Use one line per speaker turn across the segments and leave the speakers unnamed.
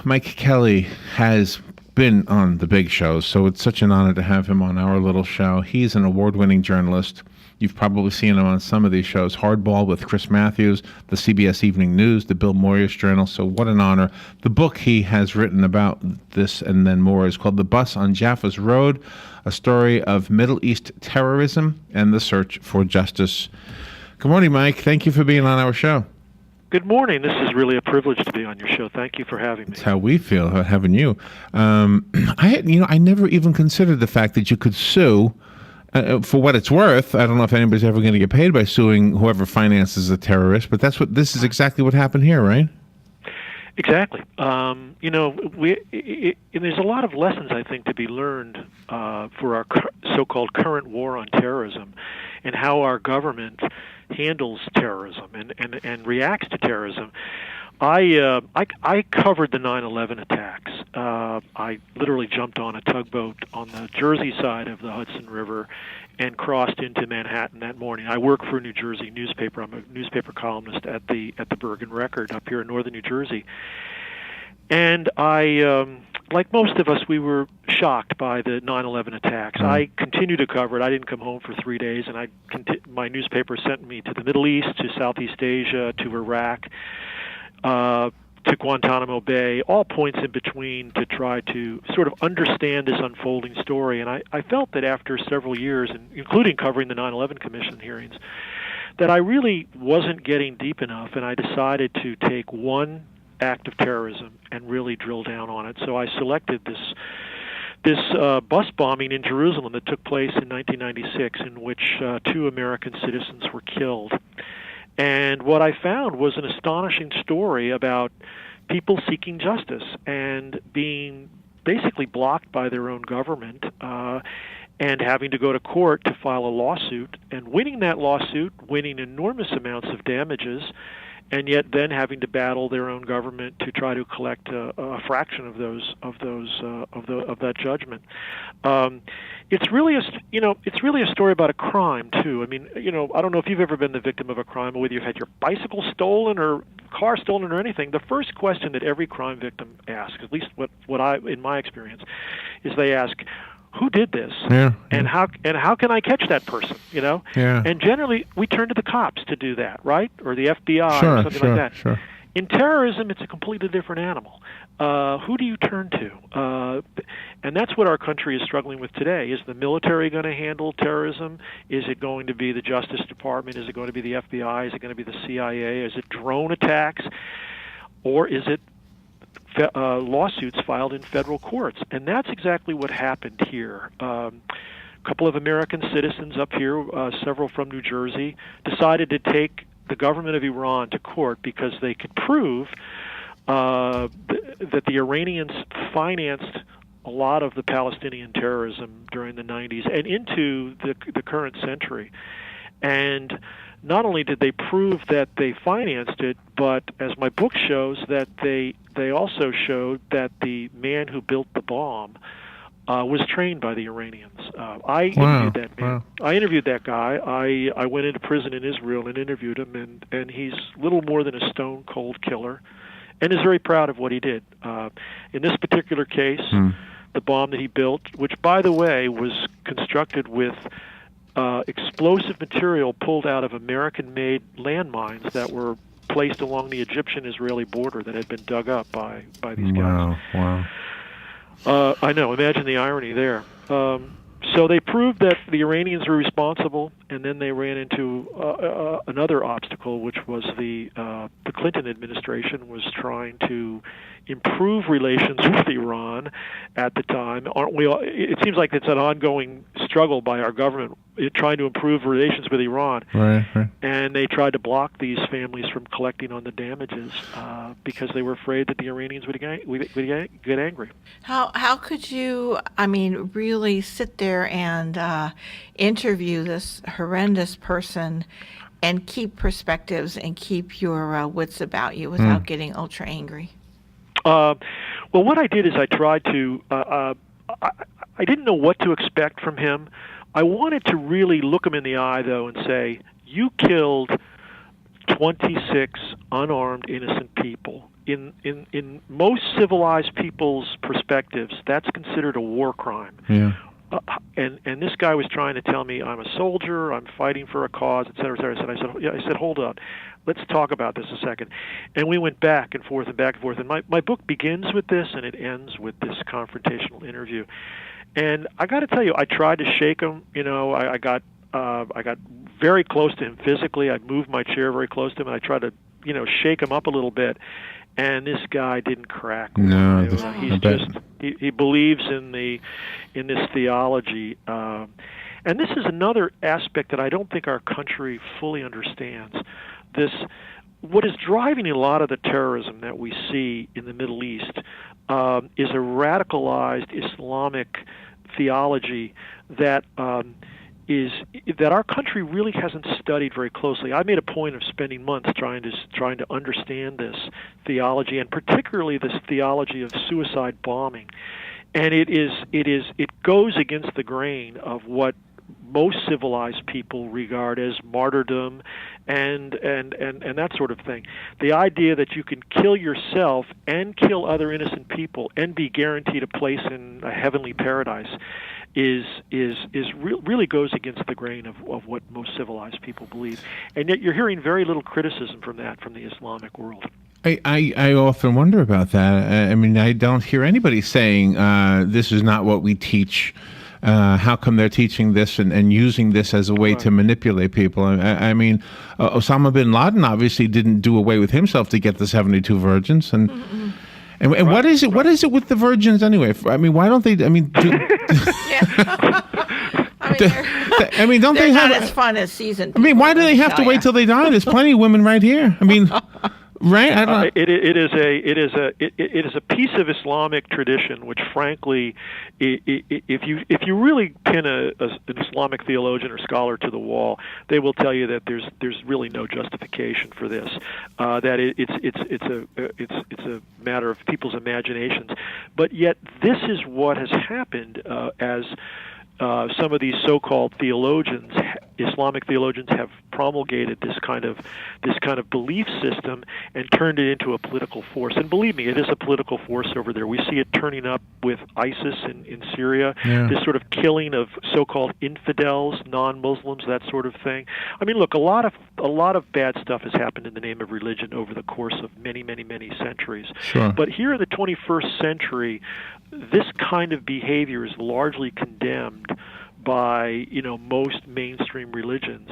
Mike Kelly has been on the big shows, so it's such an honor to have him on our little show. He's an award-winning journalist. You've probably seen him on some of these shows, Hardball with Chris Matthews, the CBS Evening News, the Bill Moyers Journal, so what an honor. The book he has written about this and then more is called The Bus on Jaffa's Road, a story of Middle East terrorism and the search for justice. Good morning, Mike. Thank you for being on our show.
Good morning. This is really a privilege to be on your show. Thank you for having me.
That's how we feel about having you. I never even considered the fact that you could sue for what it's worth. I don't know if anybody's ever going to get paid by suing whoever finances a terrorist, but this is exactly what happened here, right?
Exactly. And there's a lot of lessons, I think, to be learned for our so-called current war on terrorism and how our government handles terrorism and reacts to terrorism. I covered the 9/11 attacks. I literally jumped on a tugboat on the Jersey side of the Hudson River and crossed into Manhattan that morning. I work for a New Jersey newspaper. I'm a newspaper columnist at the Bergen Record up here in northern New Jersey. And I, like most of us, we were shocked by the 9/11 attacks. I continued to cover it. I didn't come home for 3 days, and my newspaper sent me to the Middle East, to Southeast Asia, to Iraq, to Guantanamo Bay, all points in between to try to sort of understand this unfolding story. And I felt that after several years, including covering the 9/11 Commission hearings, that I really wasn't getting deep enough, and I decided to take one act of terrorism and really drill down on it. So I selected this bus bombing in Jerusalem that took place in 1996, in which 2 American citizens were killed. And what I found was an astonishing story about people seeking justice and being basically blocked by their own government and having to go to court to file a lawsuit, and winning that lawsuit, winning enormous amounts of damages, and yet then having to battle their own government to try to collect a fraction of that judgment. It's really a story about a crime too. I mean, I don't know if you've ever been the victim of a crime, or whether you've had your bicycle stolen or car stolen or anything. The first question that every crime victim asks, at least what I in my experience, is they ask, who did this?
Yeah.
And how can I catch that person?
Yeah.
And generally we turn to the cops to do that, right? Or the FBI or something like that.
Sure.
In terrorism, it's a completely different animal. Who do you turn to? And that's what our country is struggling with today. Is the military going to handle terrorism? Is it going to be the Justice Department? Is it going to be the FBI? Is it going to be the CIA? Is it drone attacks? Or is it lawsuits filed in federal courts? And that's exactly what happened here. A couple of American citizens up here, several from New Jersey, decided to take the government of Iran to court because they could prove that the Iranians financed a lot of the Palestinian terrorism during the 90s and into the current century. And not only did they prove that they financed it, but as my book shows, that they also showed that the man who built the bomb was trained by the Iranians. I interviewed that man. Wow. I interviewed that guy. I went into prison in Israel and interviewed him, and he's little more than a stone-cold killer, and is very proud of what he did. In this particular case, the bomb that he built, which, by the way, was constructed with explosive material pulled out of American-made landmines that were placed along the Egyptian-Israeli border that had been dug up by these guys.
Wow.
I know. Imagine the irony there. So they proved that the Iranians were responsible, and then they ran into another obstacle, which was the Clinton administration was trying to improve relations with Iran at the time. Aren't we? It seems like it's an ongoing struggle by our government trying to improve relations with Iran.
Right.
And they tried to block these families from collecting on the damages because they were afraid that the Iranians would get angry.
How could you, really sit there and interview this horrendous person and keep perspectives and keep your wits about you without getting ultra angry?
Well, what I did is I tried to, I didn't know what to expect from him. I wanted to really look him in the eye, though, and say, you killed 26 unarmed innocent people. In most civilized people's perspectives, that's considered a war crime.
Yeah.
And this guy was trying to tell me I'm a soldier, I'm fighting for a cause, et cetera, et cetera. I said, hold on, let's talk about this a second. And we went back and forth and back and forth. And my book begins with this and it ends with this confrontational interview. And I got to tell you, I tried to shake him. I got very close to him physically. I moved my chair very close to him, and I tried to shake him up a little bit. And this guy didn't crack.
No,
he believes in this theology, and this is another aspect that I don't think our country fully understands. What is driving a lot of the terrorism that we see in the Middle East is a radicalized Islamic theology that our country really hasn't studied very closely. I made a point of spending months trying to understand this theology, and particularly this theology of suicide bombing. And it goes against the grain of what most civilized people regard as martyrdom and that sort of thing. The idea that you can kill yourself and kill other innocent people and be guaranteed a place in a heavenly paradise really goes against the grain of what most civilized people believe. And yet you're hearing very little criticism from the Islamic world.
I often wonder about that. I mean, I don't hear anybody saying this is not what we teach. How come they're teaching this and using this as a way to manipulate people? I mean, Osama bin Laden obviously didn't do away with himself to get the 72 virgins. And what is it? What is it with the virgins anyway? I mean, why don't they? I mean, don't
they're
they have?
Not as fun as season.
I mean, why do they have to wait till they die? There's plenty of women right here. I mean. Right.
It is a piece of Islamic tradition, which, frankly, if you really pin an Islamic theologian or scholar to the wall, they will tell you that there's really no justification for this. That it's a matter of people's imaginations. But yet, this is what has happened as some of these so-called theologians, Islamic theologians, have promulgated this kind of belief system and turned it into a political force. And believe me, it is a political force over there. We see it turning up with ISIS in Syria, this sort of killing of so-called infidels, non-Muslims, that sort of thing. I mean, look, a lot of bad stuff has happened in the name of religion over the course of many, many, many centuries.
Sure.
But here in the 21st century, this kind of behavior is largely condemned by most mainstream religions.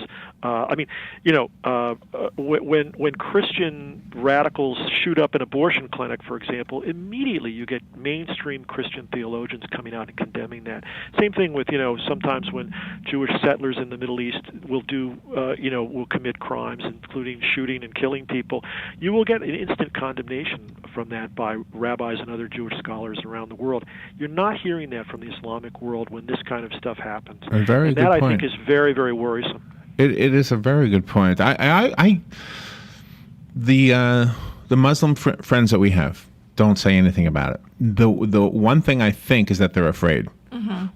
When Christian radicals shoot up an abortion clinic, for example, immediately you get mainstream Christian theologians coming out and condemning that. Same thing with sometimes when Jewish settlers in the Middle East will commit crimes, including shooting and killing people. You will get an instant condemnation from that by rabbis and other Jewish scholars around the world. You're not hearing that from the Islamic world when this kind of stuff happens.
A very
and
good
that,
point.
I think, is very, very worrisome.
It is a very good point. The Muslim friends that we have don't say anything about it. The one thing I think is that they're afraid. Mm-hmm.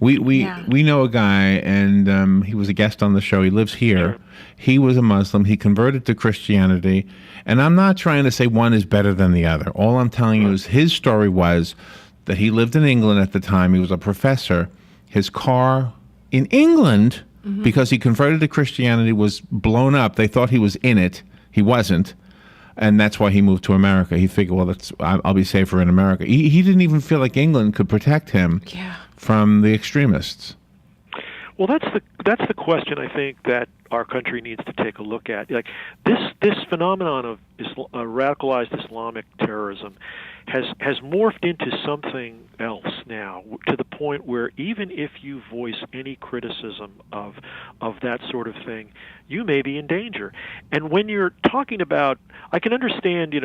We know a guy, and he was a guest on the show. He lives here. Sure. He was a Muslim. He converted to Christianity, and I'm not trying to say one is better than the other. All I'm telling you is his story was that he lived in England at the time. He was a professor. His car in England, because he converted to Christianity, was blown up. They thought he was in it. He wasn't. And that's why he moved to America. He figured, well, I'll be safer in America. He didn't even feel like England could protect him from the extremists.
Well, that's the question I think that our country needs to take a look at. Like this phenomenon of radicalized Islamic terrorism has morphed into something else now, to the point where even if you voice any criticism of that sort of thing, you may be in danger. And when you're talking about, I can understand,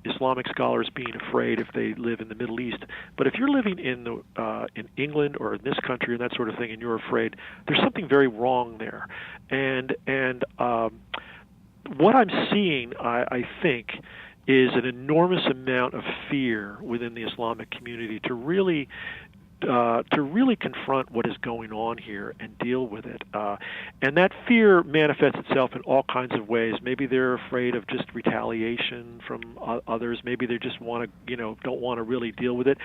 Islamic scholars being afraid if they live in the Middle East, but if you're living in England or in this country and that sort of thing, and you're afraid, there's something very wrong there. And what I'm seeing, I think, is an enormous amount of fear within the Islamic community to really to really confront what is going on here and deal with it. And that fear manifests itself in all kinds of ways. Maybe they're afraid of just retaliation from others. Maybe they just want to, don't want to really deal with it.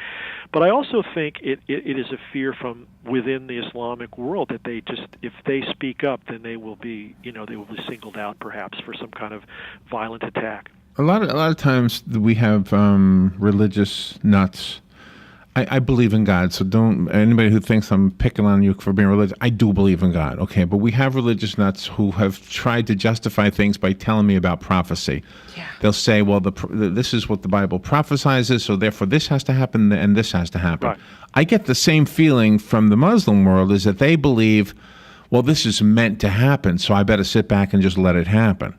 But I also think it is a fear from within the Islamic world that they just, if they speak up, then they will be, they will be singled out perhaps for some kind of violent attack.
A lot of times we have religious nuts. I believe in God, so don't anybody who thinks I'm picking on you for being religious. I do believe in God, okay? But we have religious nuts who have tried to justify things by telling me about prophecy.
Yeah.
They'll say, well, this is what the Bible prophesizes, so therefore this has to happen and this has to happen.
Right.
I get the same feeling from the Muslim world, is that they believe, well, this is meant to happen, so I better sit back and just let it happen.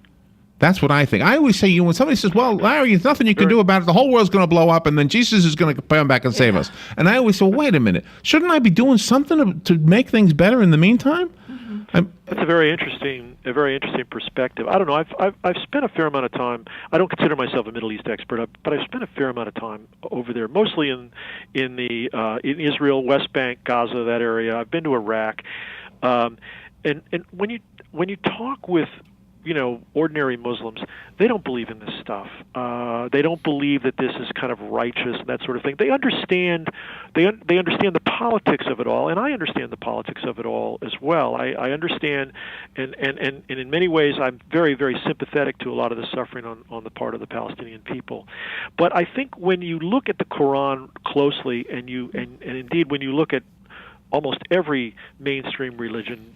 That's what I think. I always say, when somebody says, well, Larry, there's nothing you can do about it. The whole world's going to blow up, and then Jesus is going to come back and save us. And I always say, well, wait a minute. Shouldn't I be doing something to make things better in the meantime?
Mm-hmm. That's a very interesting perspective. I don't know. I've spent a fair amount of time. I don't consider myself a Middle East expert, but I've spent a fair amount of time over there, mostly in Israel, West Bank, Gaza, that area. I've been to Iraq, and when you talk with ordinary Muslims, they don't believe in this stuff. They don't believe that this is kind of righteous and that sort of thing. They understand the politics of it all, and I understand the politics of it all as well. I understand, and in many ways, I'm very, very sympathetic to a lot of the suffering on the part of the Palestinian people. But I think when you look at the Quran closely, and indeed when you look at almost every mainstream religion,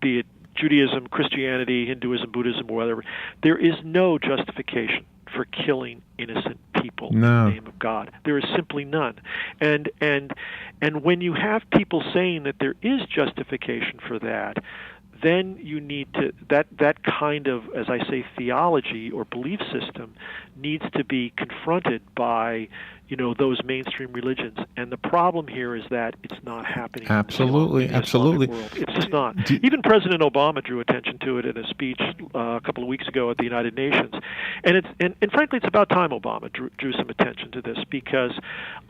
be it Judaism, Christianity, Hinduism, Buddhism, or whatever, there is no justification for killing innocent people in the name of God. There is simply none. And when you have people saying that there is justification for that, then you need to that kind of, as I say, theology or belief system needs to be confronted by those mainstream religions. And the problem here is that it's not happening.
Absolutely.
In the Islamic world. It's just not. Even President Obama drew attention to it in a speech a couple of weeks ago at the United Nations. And frankly, it's about time Obama drew some attention to this, because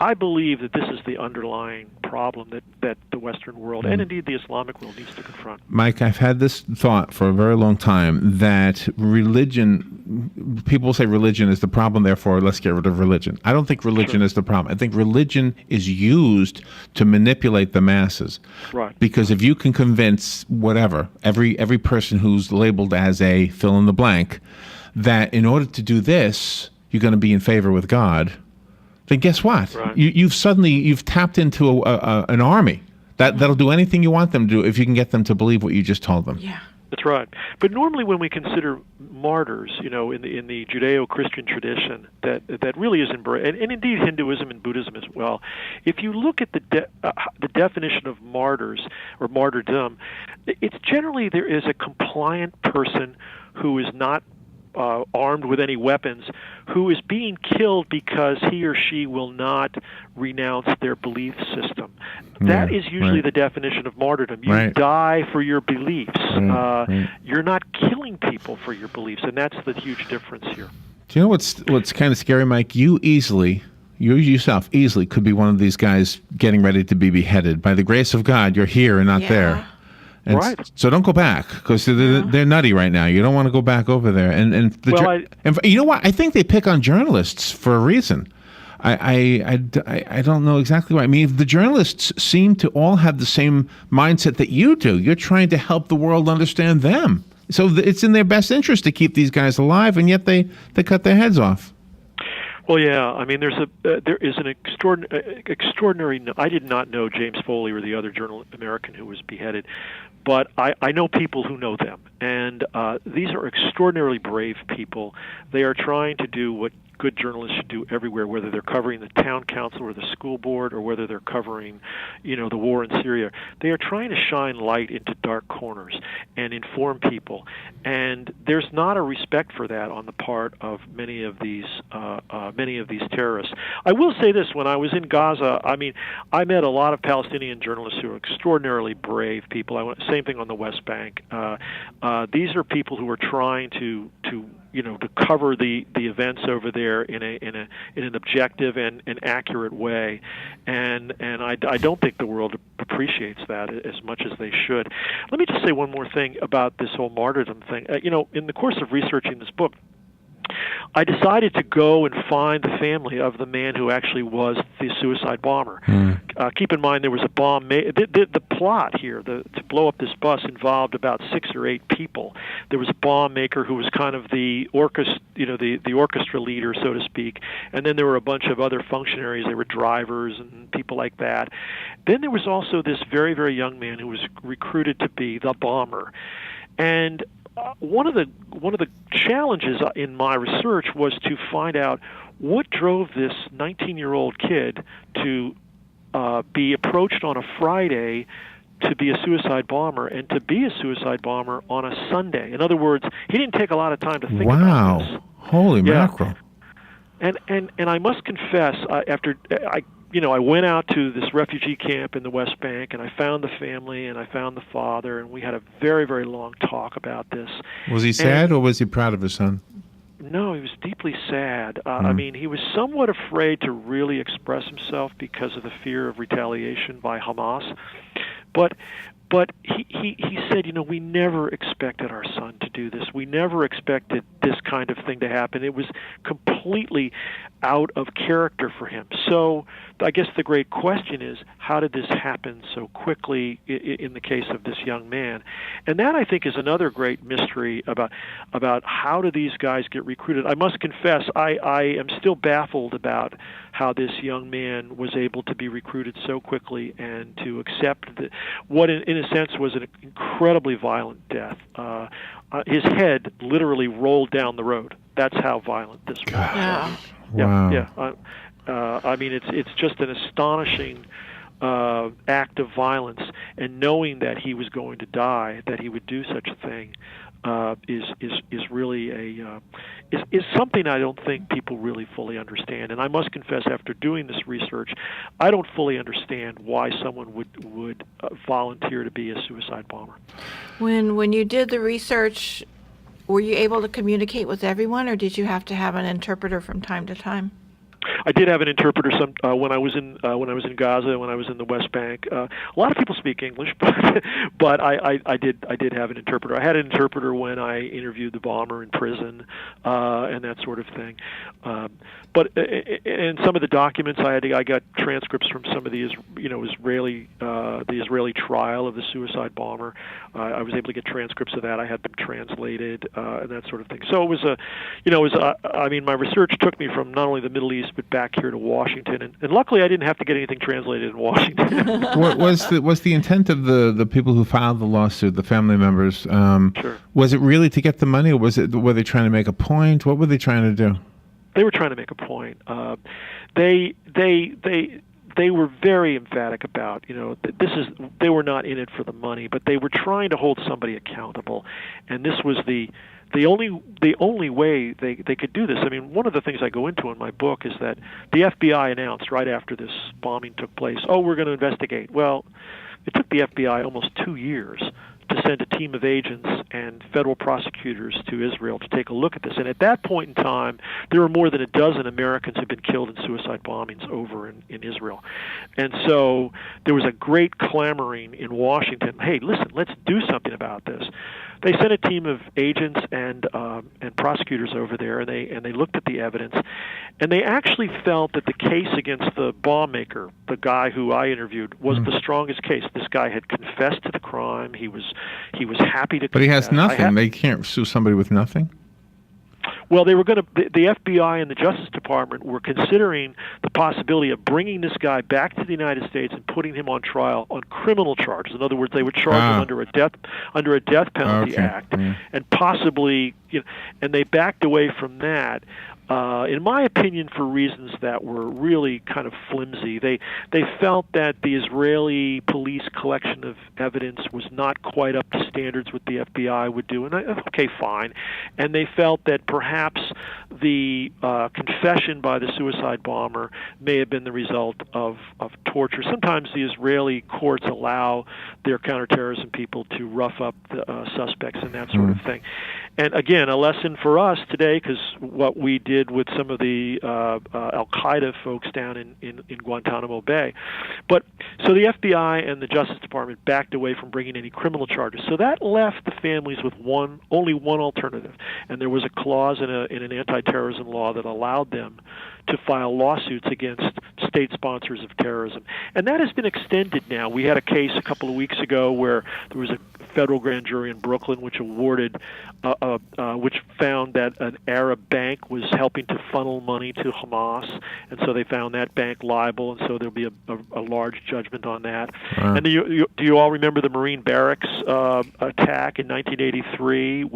I believe that this is the underlying problem that the Western world and indeed the Islamic world needs to confront.
Mike, I've had this thought for a very long time that religion, people say religion is the problem, therefore let's get rid of religion. I don't think religion is the problem. I think religion is used to manipulate the masses.
Right.
Because if you can convince every person who's labeled as a fill in the blank, that in order to do this, you're going to be in favor with God, then guess what?
Right.
You've tapped into an army that'll do anything you want them to do if you can get them to believe what you just told them.
Yeah.
That's right. But normally when we consider martyrs, in the Judeo-Christian tradition that really is embraced, and indeed Hinduism and Buddhism as well, if you look at the definition of martyrs or martyrdom, it's generally there is a compliant person who is not armed with any weapons, who is being killed because he or she will not renounce their belief system. That is usually the definition of martyrdom. You die for your beliefs. You're not killing people for your beliefs, and that's the huge difference here.
Do you know what's kind of scary, Mike? You yourself easily could be one of these guys getting ready to be beheaded. By the grace of God, you're here and not there. And
right.
So don't go back, because they're nutty right now. You don't want to go back over there. And you know what? I think they pick on journalists for a reason. I don't know exactly why. I mean, the journalists seem to all have the same mindset that you do. You're trying to help the world understand them. So it's in their best interest to keep these guys alive, and yet they cut their heads off.
Well, yeah. I mean, there is an extraordinary. I did not know James Foley or the other American who was beheaded, but I know people who know them, and these are extraordinarily brave people. They are trying to do what good journalists should do everywhere, whether they're covering the town council or the school board, or whether they're covering, the war in Syria. They are trying to shine light into dark corners and inform people. And there's not a respect for that on the part of many of these terrorists. I will say this: when I was in Gaza, I met a lot of Palestinian journalists who are extraordinarily brave people. Same thing on the West Bank. These are people who are trying to to cover the events over there in an objective and an accurate way, and I don't think the world appreciates that as much as they should. Let me just say one more thing about this whole martyrdom thing. In the course of researching this book, I decided to go and find the family of the man who actually was the suicide bomber. Keep in mind there was a bomb. The plot here, to blow up this bus, involved about 6 or 8 people. There was a bomb maker who was kind of the orchestra, the orchestra leader, so to speak, and then there were a bunch of other functionaries. There were drivers and people like that. Then there was also this very, very young man who was recruited to be the bomber, and one of the challenges in my research was to find out what drove this 19-year-old kid to be approached on a Friday to be a suicide bomber, and to be a suicide bomber on a Sunday. In other words, he didn't take a lot of time to think about this.
Wow. Holy mackerel.
And I must confess, I went out to this refugee camp in the West Bank, and I found the family, and I found the father, and we had a very, very long talk about this.
Was he sad, or was he proud of his son?
No, he was deeply sad. I mean, he was somewhat afraid to really express himself because of the fear of retaliation by Hamas. But he said, we never expected our son to do this. We never expected this kind of thing to happen. It was completely out of character for him. So I guess the great question is, how did this happen so quickly in the case of this young man? And that, I think, is another great mystery about how do these guys get recruited. I must confess, I am still baffled about how this young man was able to be recruited so quickly and to accept what in a sense was an incredibly violent death. His head literally rolled down the road. That's how violent this was.
Yeah.
Wow.
Yeah. I mean, it's just an astonishing act of violence, and knowing that he was going to die, that he would do such a thing, is really is something I don't think people really fully understand. And I must confess, after doing this research, I don't fully understand why someone would volunteer to be a suicide bomber.
When you did the research, were you able to communicate with everyone, or did you have to have an interpreter from time to time?
I did have an interpreter when I was in Gaza, when I was in the West Bank. A lot of people speak English, but I did have an interpreter. I had an interpreter when I interviewed the bomber in prison and that sort of thing. But in some of the documents I got transcripts from some of the Israeli trial of the suicide bomber. I was able to get transcripts of that. I had them translated and that sort of thing. So it was I mean, my research took me from not only the Middle East but back here to Washington, and luckily I didn't have to get anything translated in Washington.
What was the intent of the people who filed the lawsuit, the family members?
Sure.
Was it really to get the money, or were they trying to make a point? What were they trying to do?
They were trying to make a point. They were very emphatic about, they were not in it for the money, but they were trying to hold somebody accountable, and this was the only way they could do this. I mean, one of the things I go into in my book is that the FBI announced right after this bombing took place, we're going to investigate. Well, it took the FBI almost 2 years to send a team of agents and federal prosecutors to Israel to take a look at this. And at that point in time, there were more than a dozen Americans who had been killed in suicide bombings over in Israel. And so there was a great clamoring in Washington, hey, listen, let's do something about this. They sent a team of agents and prosecutors over there, and they looked at the evidence, and they actually felt that the case against the bomb maker, the guy who I interviewed, was the strongest case. This guy had confessed to the crime. He was happy to.
But he has nothing. They can't sue somebody with nothing.
Well, they were going to. The FBI and the Justice Department were considering the possibility of bringing this guy back to the United States and putting him on trial on criminal charges. In other words, they would charge him under a death penalty act, and possibly, and they backed away from that. In my opinion, for reasons that were really kind of flimsy. They felt that the Israeli police collection of evidence was not quite up to standards what the FBI would do, and okay, fine. And they felt that perhaps the confession by the suicide bomber may have been the result of torture. Sometimes the Israeli courts allow their counterterrorism people to rough up the suspects and that sort of thing. And again, a lesson for us today, because what we did with some of the Al-Qaeda folks down in Guantanamo Bay. But so the FBI and the Justice Department backed away from bringing any criminal charges. So that left the families with only one alternative, and there was a clause in an anti-terrorism law that allowed them to file lawsuits against state sponsors of terrorism. And that has been extended now. We had a case a couple of weeks ago where there was a federal grand jury in Brooklyn which found that an Arab bank was helping to funnel money to Hamas, and so they found that bank liable, and so there'll be a large judgment on that. And do you all remember the Marine barracks attack in 1983 in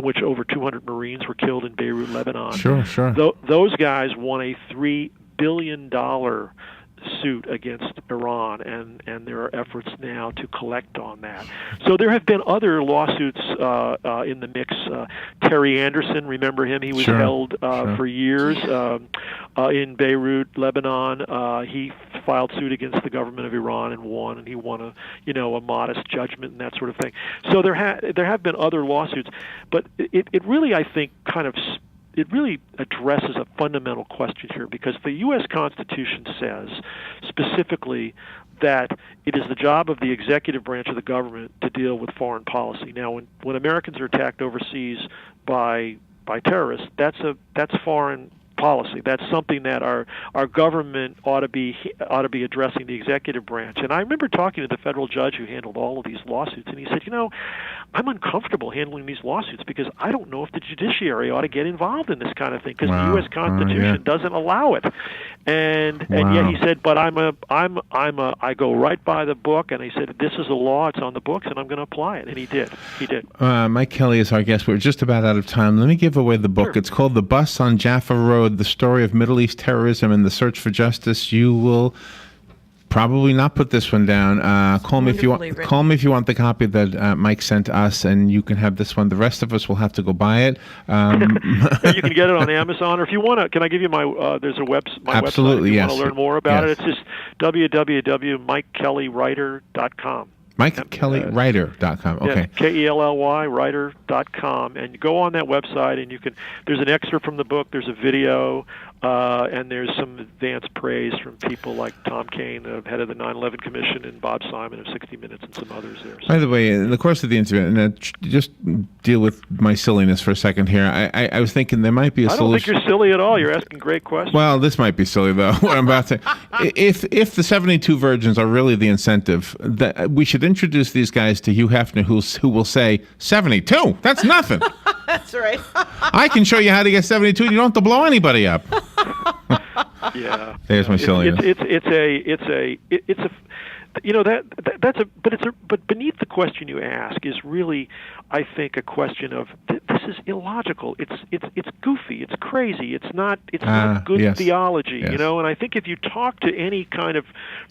which over 200 Marines were killed in Beirut, Lebanon?
Sure.
Those guys won a $3 billion suit against Iran, and there are efforts now to collect on that. So there have been other lawsuits in the mix. Terry Anderson, remember him? He was held for years in Beirut, Lebanon. He filed suit against the government of Iran and won, and he won a modest judgment and that sort of thing. So there have been other lawsuits, but it really, I think, it really addresses a fundamental question here, because the U.S. Constitution says specifically that it is the job of the executive branch of the government to deal with foreign policy. Now, when Americans are attacked overseas by terrorists, that's foreign policy. That's something that our government ought to be addressing, the executive branch. And I remember talking to the federal judge who handled all of these lawsuits, and he said, I'm uncomfortable handling these lawsuits because I don't know if the judiciary ought to get involved in this kind of thing, because the U.S. Constitution doesn't allow it. And yet he said, but I go right by the book, and he said, this is a law, it's on the books, and I'm going to apply it. And he did.
Mike Kelly is our guest. We're just about out of time. Let me give away the book. Sure. It's called The Bus on Jaffa Road: The Story of Middle East Terrorism and the Search for Justice. You will probably not put this one down. Call me if you want. Call me if you want the copy that Mike sent us, and you can have this one. The rest of us will have to go buy it.
You can get it on Amazon, or if you want to, can I give you my? There's a website.
Absolutely,
if you
yes.
want to learn more about it, it's just www.mikekellywriter.com.
MikeKellyWriter.com. Okay.
Yeah, K-E-L-L-Y, writer.com. And you go on that website, and there's an excerpt from the book, there's a video, and there's some advanced praise from people like Tom Kane, the head of the 9/11 Commission, and Bob Simon of 60 Minutes, and some others there. So.
By the way, in the course of the interview, and just deal with my silliness for a second here, I was thinking there might be a solution.
I don't think you're silly at all. You're asking great questions.
Well, this might be silly, though, what I'm about to say. If the 72 virgins are really the incentive, that we should introduce these guys to Hugh Hefner, who will say, 72? That's nothing.
That's right.
I can show you how to get 72. You don't have to blow anybody up.
Yeah.
There's my silliness.
But beneath the question you ask is really, I think, a question of this is illogical. It's goofy. It's crazy. It's not good theology.
Yes.
And I think if you talk to any kind of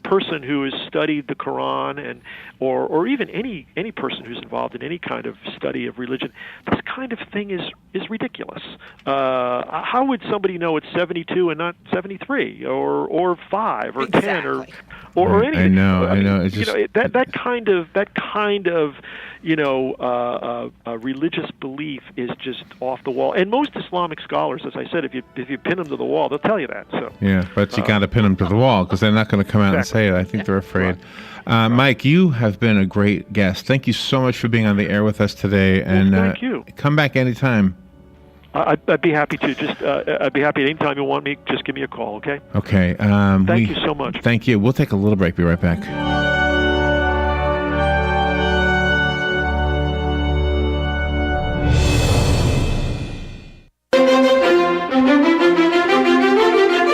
person who has studied the Quran or even any person who's involved in any kind of study of religion, this kind of thing is ridiculous. How would somebody know it's 72 and not 73 or 5 or 10 or anything?
I know. It's just
that kind of religious belief is just off the wall. And most Islamic scholars, as I said, if you pin them to the wall, they'll tell you that. So
yeah, but you got to pin them to the wall because they're not going to come out and say it. I think they're afraid. Right. Mike, you have been a great guest. Thank you so much for being on the air with us today. And
thank you.
Come back anytime.
I'd be happy to. I'd be happy anytime you want me. Just give me a call, okay?
Okay.
Thank you so much.
Thank you. We'll take a little break. Be right back.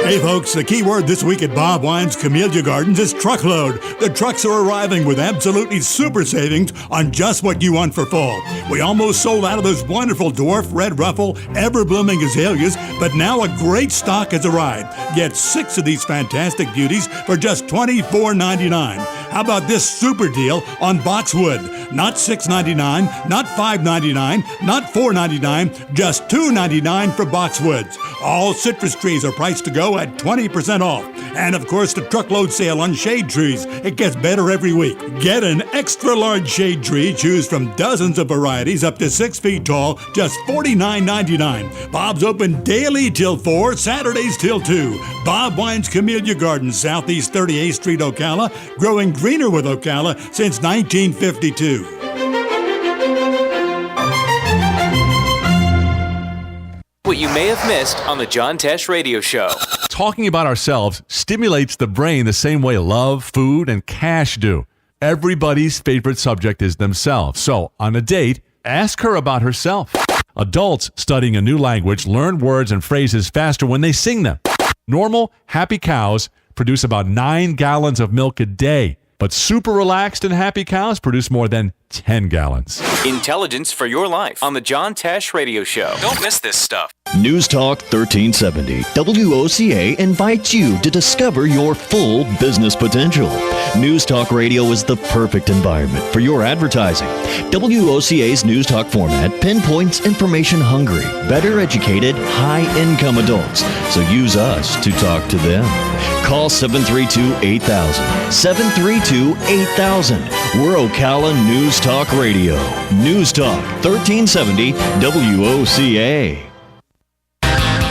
Hey folks, the key word this week at Bob Wine's Camellia Gardens is truckload. The trucks are arriving with absolutely super savings on just what you want for fall. We almost sold out of those wonderful dwarf red ruffle, ever-blooming azaleas, but now a great stock has arrived. Get 6 of these fantastic beauties for just $24.99. How about this super deal on boxwood? Not $6.99, not $5.99, not $4.99, just $2.99 for boxwoods. All citrus trees are priced to go now at 20% off. And of course, the truckload sale on shade trees. It gets better every week. Get an extra large shade tree. Choose from dozens of varieties up to 6 feet tall, just $49.99. Bob's open daily till 4, Saturdays till 2. Bob Wine's Camellia Gardens, Southeast 38th Street, Ocala, growing greener with Ocala since 1952.
What you may have missed on the John Tesh Radio Show.
Talking about ourselves stimulates the brain the same way love, food, and cash do. Everybody's favorite subject is themselves. So, on a date, ask her about herself. Adults studying a new language learn words and phrases faster when they sing them. Normal, happy cows produce about 9 gallons of milk a day, but super relaxed and happy cows produce more than 10 gallons.
Intelligence for your life on the John Tesh Radio Show. Don't miss this stuff.
News Talk 1370, WOCA invites you to discover your full business potential. News Talk Radio is the perfect environment for your advertising. WOCA's News Talk format pinpoints information-hungry, better educated, high-income adults. So use us to talk to them. Call 732-8000. 732-8000. We're Ocala News Talk Radio. News Talk 1370 WOCA.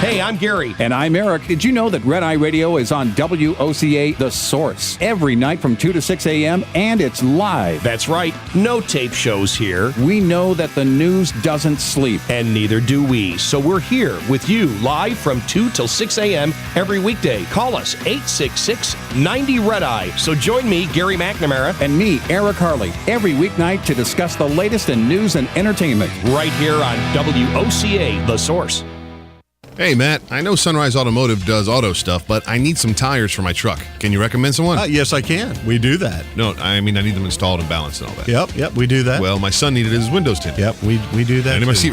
Hey, I'm Gary.
And I'm Eric. Did you know that Red Eye Radio is on WOCA The Source every night from 2 to 6 a.m. and it's live?
That's right. No tape shows here.
We know that the news doesn't sleep.
And neither do we. So we're here with you live from 2 till 6 a.m. every weekday. Call us 866-90-RED-EYE. So join me, Gary McNamara.
And me, Eric Harley, every weeknight to discuss the latest in news and entertainment.
Right here on WOCA The Source.
Hey, Matt, I know Sunrise Automotive does auto stuff, but I need some tires for my truck. Can you recommend someone?
Yes, I can. We do that.
No, I mean I need them installed and balanced and all that.
Yep, we do that.
Well, my son needed his windows tinted.
Yep, we do that.
And my seat